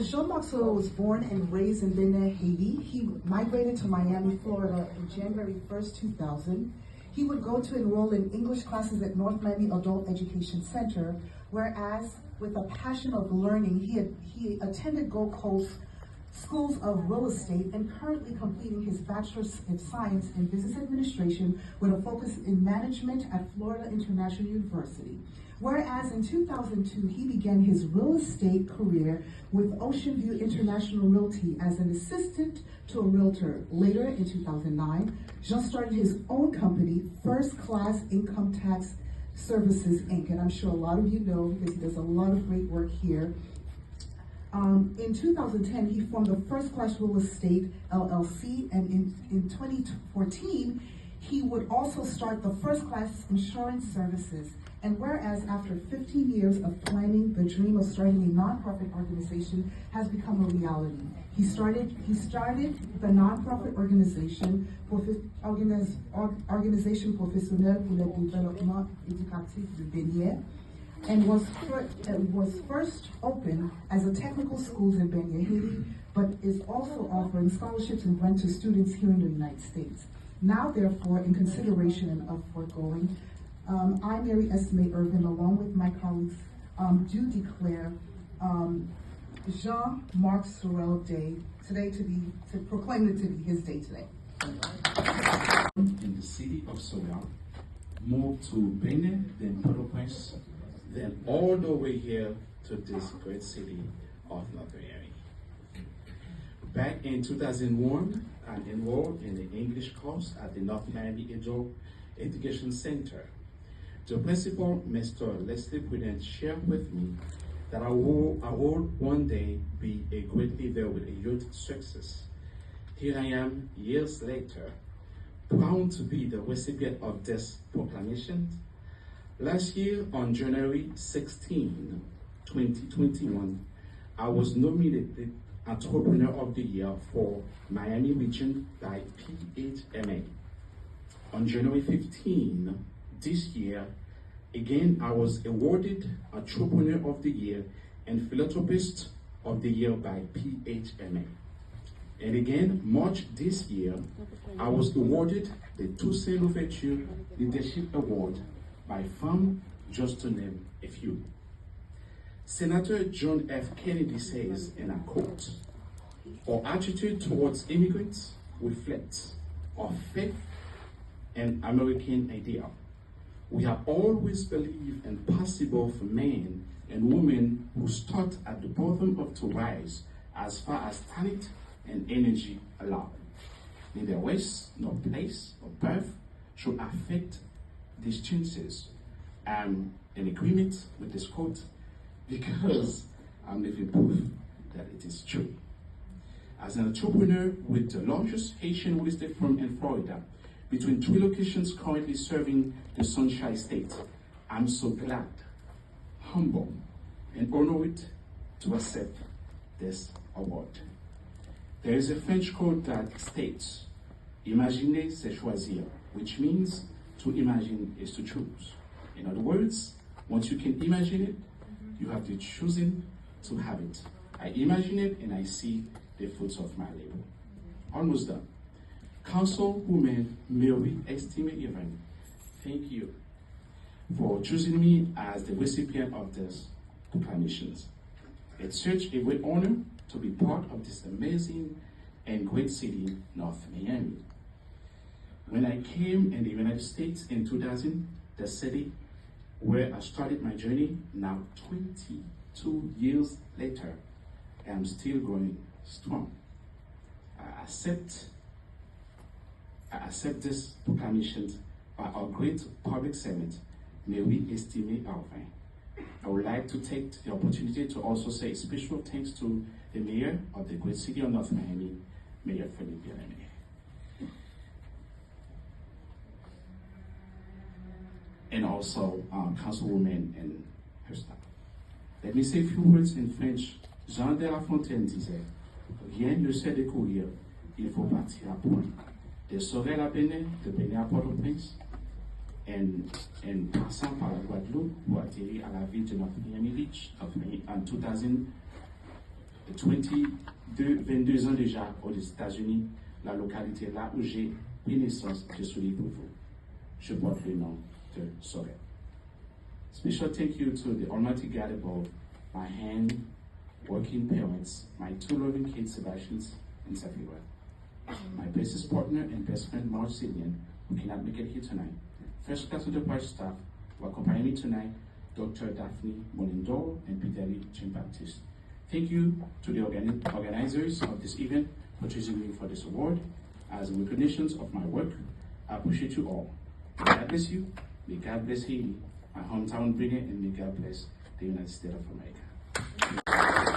As Jean-Marc Sorel was born and raised in Benin, Haiti, he migrated to Miami, Florida in January 1st, 2000. He would go to enroll in English classes at North Miami Adult Education Center, whereas with a passion of learning, he attended Gold Coast Schools of Real Estate and currently completing his Bachelor's of Science in Business Administration with a focus in management at Florida International University. Whereas in 2002, he began his real estate career with Ocean View International Realty as an assistant to a realtor. Later in 2009, Jean started his own company, First Class Income Tax Services, Inc. And I'm sure a lot of you know because he does a lot of great work here. In 2010, he formed the First Class Real Estate LLC, and in 2014, he would also start the First Class Insurance Services. And whereas after 15 years of planning, the dream of starting a nonprofit organization has become a reality. He started the nonprofit organization Organisation Professionnelle pour le Développement Éducatif de Benin, and was first opened as a technical school in Benin, Haiti, but is also offering scholarships and grants to students here in the United States. Now, therefore, in consideration of foregoing, I, Mary Estime-Irvin, along with my colleagues, do declare Jean-Marc Sorel Day today to proclaim it to be his day today. In the city of Sorel, moved to Benin, then Port-au-Prince, then all the way here to this great city of North Miami. Back in 2001, I enrolled in the English course at the North Miami Adult Education Center. The principal, Mr. Leslie Prudence, shared with me that I would one day be a great leader with a youth success. Here I am, years later, proud to be the recipient of this proclamation. Last year, on January 16, 2021, I was nominated Entrepreneur of the Year for Miami Region by PHMA. On January 15 this year, again, I was awarded Entrepreneur of the Year and Philanthropist of the Year by PHMA. And again, March this year, I was awarded the Toussaint Louverture Leadership Award by FAM, just to name a few. Senator John F. Kennedy says, and I quote, "Our attitude towards immigrants reflects our faith and American ideal. We have always believed in possible for men and women who start at the bottom of to rise as far as talent and energy allow. Neither race, nor place, nor birth should affect these chances." I'm in agreement with this quote because I'm living proof that it is true. As an entrepreneur with the largest Haitian real estate firm in Florida, between 3 locations currently serving the Sunshine State, I'm so glad, humble, and honored to accept this award. There is a French quote that states, "Imaginer, c'est choisir," which means to imagine is to choose. In other words, once you can imagine it, you have to choose to have it. I imagine it and I see the fruits of my labor. Almost done. Councilwoman Mary Estime-Irvin, thank you for choosing me as the recipient of this proclamations. It's such a great honor to be part of this amazing and great city, North Miami. When I came in the United States in 2000, the city where I started my journey, now 22 years later, I'm still going strong. I accept this proclamation by our great public servant, Mary Estime-Irvin. I would like to take the opportunity to also say special thanks to the mayor of the great city of North Miami, Mayor Philippe Bellamy. And also Councilwoman and her staff. Let me say a few words in French. Jean de La Fontaine disait, "Rien ne sait découvrir, il faut partir à point." De Sorel à Benin, de Benin à Port-au-Prince, and passant par la Guadeloupe pour atterrir à la ville de North Miami Beach in 22 ans déjà aux États-Unis, la localité là où j'ai pris naissance, je suis pour vous. Je porte le nom de Sorel. Special thank you to the Almighty God above, my hand-working parents, my two loving kids, Sebastian and Safira, my business partner and best friend, Marleine, who cannot make it here tonight, first class enterprise staff who accompany me tonight, Dr. Daphne Molindo and Peter Jean-Baptiste. Thank you to the organizers of this event for choosing me for this award. As a recognition of my work, I appreciate you all. May God bless you, may God bless Haiti, my hometown Benin, and may God bless the United States of America.